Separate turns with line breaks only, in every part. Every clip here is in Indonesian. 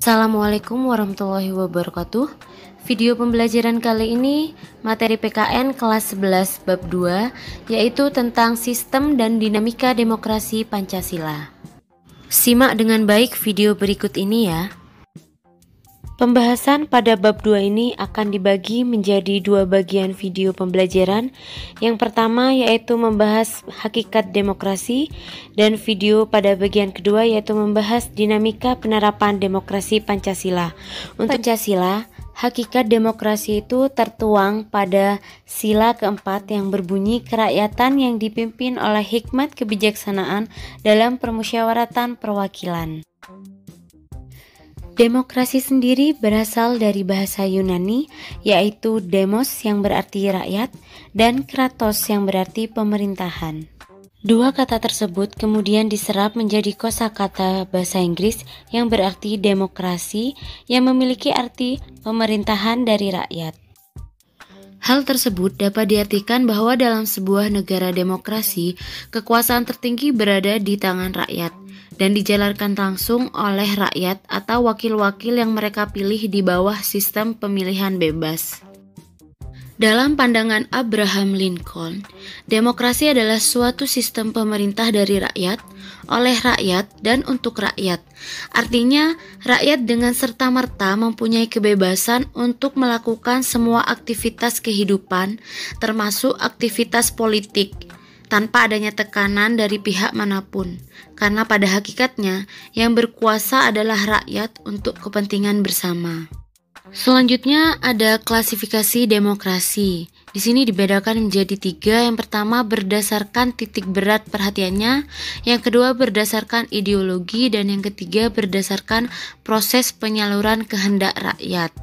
Assalamualaikum warahmatullahi wabarakatuh. Video pembelajaran kali ini materi PKN kelas 11 bab 2, yaitu tentang sistem dan dinamika demokrasi Pancasila. Simak dengan baik video berikut ini ya. Pembahasan pada bab 2 ini akan dibagi menjadi dua bagian video pembelajaran. Yang pertama yaitu membahas hakikat demokrasi, dan video pada bagian kedua yaitu membahas dinamika penerapan demokrasi Pancasila. Untuk Pancasila, hakikat demokrasi itu tertuang pada sila keempat yang berbunyi kerakyatan yang dipimpin oleh hikmat kebijaksanaan dalam permusyawaratan perwakilan. Demokrasi sendiri berasal dari bahasa Yunani, yaitu demos yang berarti rakyat dan kratos yang berarti pemerintahan. Dua kata tersebut kemudian diserap menjadi kosakata bahasa Inggris yang berarti demokrasi, yang memiliki arti pemerintahan dari rakyat. Hal tersebut dapat diartikan bahwa dalam sebuah negara demokrasi, kekuasaan tertinggi berada di tangan rakyat dan dijalankan langsung oleh rakyat atau wakil-wakil yang mereka pilih di bawah sistem pemilihan bebas. Dalam pandangan Abraham Lincoln, demokrasi adalah suatu sistem pemerintah dari rakyat, oleh rakyat, dan untuk rakyat. Artinya, rakyat dengan serta-merta mempunyai kebebasan untuk melakukan semua aktivitas kehidupan, termasuk aktivitas politik, tanpa adanya tekanan dari pihak manapun, karena pada hakikatnya yang berkuasa adalah rakyat untuk kepentingan bersama. Selanjutnya ada klasifikasi demokrasi. Di sini dibedakan menjadi tiga. Yang pertama berdasarkan titik berat perhatiannya, yang kedua berdasarkan ideologi, dan yang ketiga berdasarkan proses penyaluran kehendak rakyat.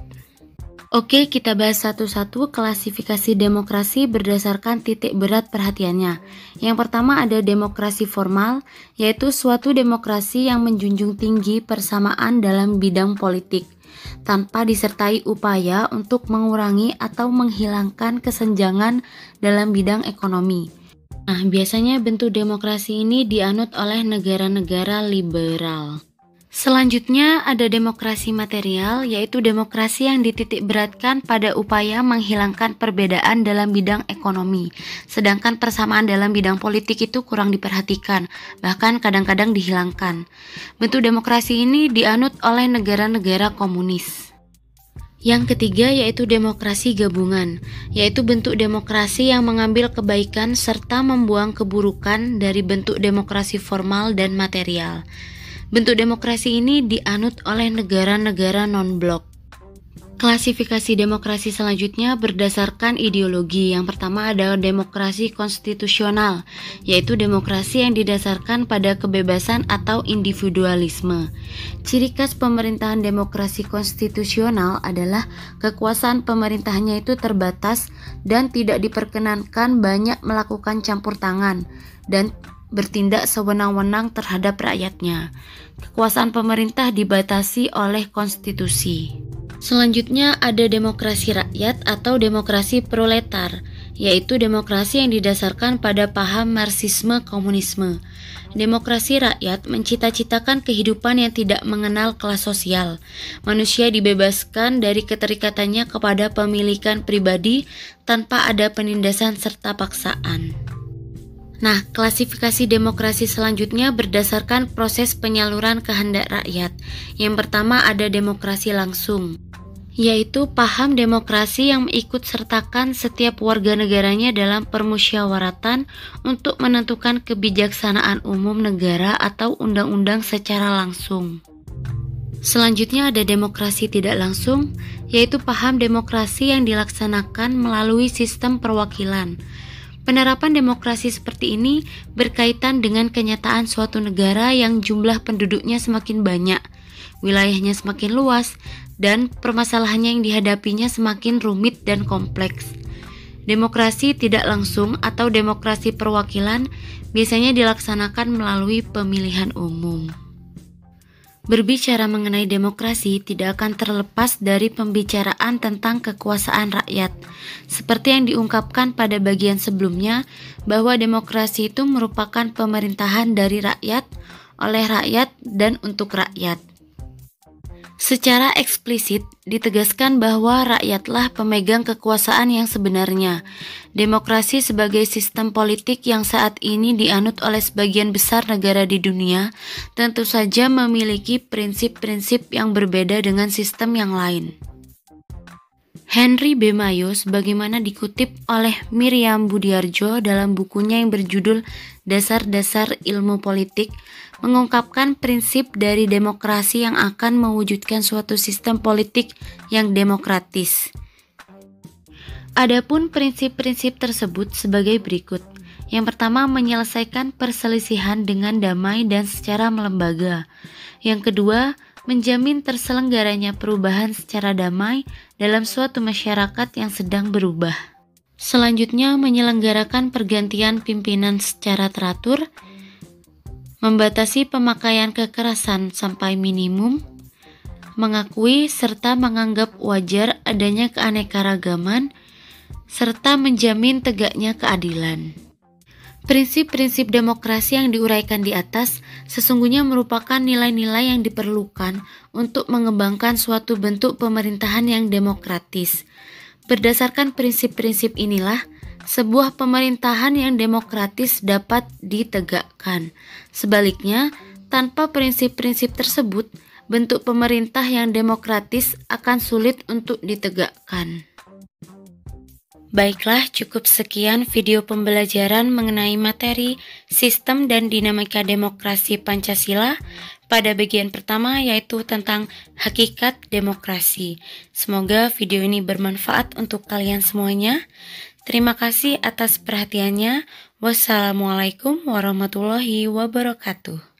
Oke, kita bahas satu-satu klasifikasi demokrasi berdasarkan titik berat perhatiannya. Yang pertama ada demokrasi formal, yaitu suatu demokrasi yang menjunjung tinggi persamaan dalam bidang politik, tanpa disertai upaya untuk mengurangi atau menghilangkan kesenjangan dalam bidang ekonomi. Nah, biasanya bentuk demokrasi ini dianut oleh negara-negara liberal. Selanjutnya ada demokrasi material, yaitu demokrasi yang dititik beratkan pada upaya menghilangkan perbedaan dalam bidang ekonomi, sedangkan persamaan dalam bidang politik itu kurang diperhatikan, bahkan kadang-kadang dihilangkan. Bentuk demokrasi ini dianut oleh negara-negara komunis. Yang ketiga yaitu demokrasi gabungan, yaitu bentuk demokrasi yang mengambil kebaikan serta membuang keburukan dari bentuk demokrasi formal dan material. Bentuk demokrasi ini dianut oleh negara-negara non-blok. Klasifikasi demokrasi selanjutnya berdasarkan ideologi. Yang pertama ada demokrasi konstitusional, yaitu demokrasi yang didasarkan pada kebebasan atau individualisme. Ciri khas pemerintahan demokrasi konstitusional adalah kekuasaan pemerintahannya itu terbatas dan tidak diperkenankan banyak melakukan campur tangan dan bertindak sewenang-wenang terhadap rakyatnya. Kekuasaan pemerintah dibatasi oleh konstitusi. Selanjutnya ada demokrasi rakyat atau demokrasi proletar, yaitu demokrasi yang didasarkan pada paham Marxisme-Komunisme. Demokrasi rakyat mencita-citakan kehidupan yang tidak mengenal kelas sosial. Manusia dibebaskan dari keterikatannya kepada pemilikan pribadi tanpa ada penindasan serta paksaan. Nah, klasifikasi demokrasi selanjutnya berdasarkan proses penyaluran kehendak rakyat. Yang pertama ada demokrasi langsung, yaitu paham demokrasi yang mengikut sertakan setiap warga negaranya dalam permusyawaratan untuk menentukan kebijaksanaan umum negara atau undang-undang secara langsung. Selanjutnya ada demokrasi tidak langsung, yaitu paham demokrasi yang dilaksanakan melalui sistem perwakilan. Penerapan demokrasi seperti ini berkaitan dengan kenyataan suatu negara yang jumlah penduduknya semakin banyak, wilayahnya semakin luas, dan permasalahannya yang dihadapinya semakin rumit dan kompleks. Demokrasi tidak langsung atau demokrasi perwakilan biasanya dilaksanakan melalui pemilihan umum. Berbicara mengenai demokrasi tidak akan terlepas dari pembicaraan tentang kekuasaan rakyat. Seperti yang diungkapkan pada bagian sebelumnya, bahwa demokrasi itu merupakan pemerintahan dari rakyat, oleh rakyat, dan untuk rakyat. Secara eksplisit ditegaskan bahwa rakyatlah pemegang kekuasaan yang sebenarnya. Demokrasi sebagai sistem politik yang saat ini dianut oleh sebagian besar negara di dunia tentu saja memiliki prinsip-prinsip yang berbeda dengan sistem yang lain. Henry B. Mayo, sebagaimana dikutip oleh Miriam Budiarjo dalam bukunya yang berjudul Dasar-Dasar Ilmu Politik, mengungkapkan prinsip dari demokrasi yang akan mewujudkan suatu sistem politik yang demokratis. Adapun prinsip-prinsip tersebut sebagai berikut. Yang pertama, menyelesaikan perselisihan dengan damai dan secara melembaga. Yang kedua, menjamin terselenggaranya perubahan secara damai dalam suatu masyarakat yang sedang berubah. Selanjutnya, menyelenggarakan pergantian pimpinan secara teratur, membatasi pemakaian kekerasan sampai minimum, mengakui serta menganggap wajar adanya keanekaragaman, serta menjamin tegaknya keadilan. Prinsip-prinsip demokrasi yang diuraikan di atas sesungguhnya merupakan nilai-nilai yang diperlukan untuk mengembangkan suatu bentuk pemerintahan yang demokratis. Berdasarkan prinsip-prinsip inilah, sebuah pemerintahan yang demokratis dapat ditegakkan. Sebaliknya, tanpa prinsip-prinsip tersebut, bentuk pemerintah yang demokratis akan sulit untuk ditegakkan. Baiklah, cukup sekian video pembelajaran mengenai materi sistem dan dinamika demokrasi Pancasila pada bagian pertama, yaitu tentang hakikat demokrasi. Semoga video ini bermanfaat untuk kalian semuanya. Terima kasih atas perhatiannya. Wassalamualaikum warahmatullahi wabarakatuh.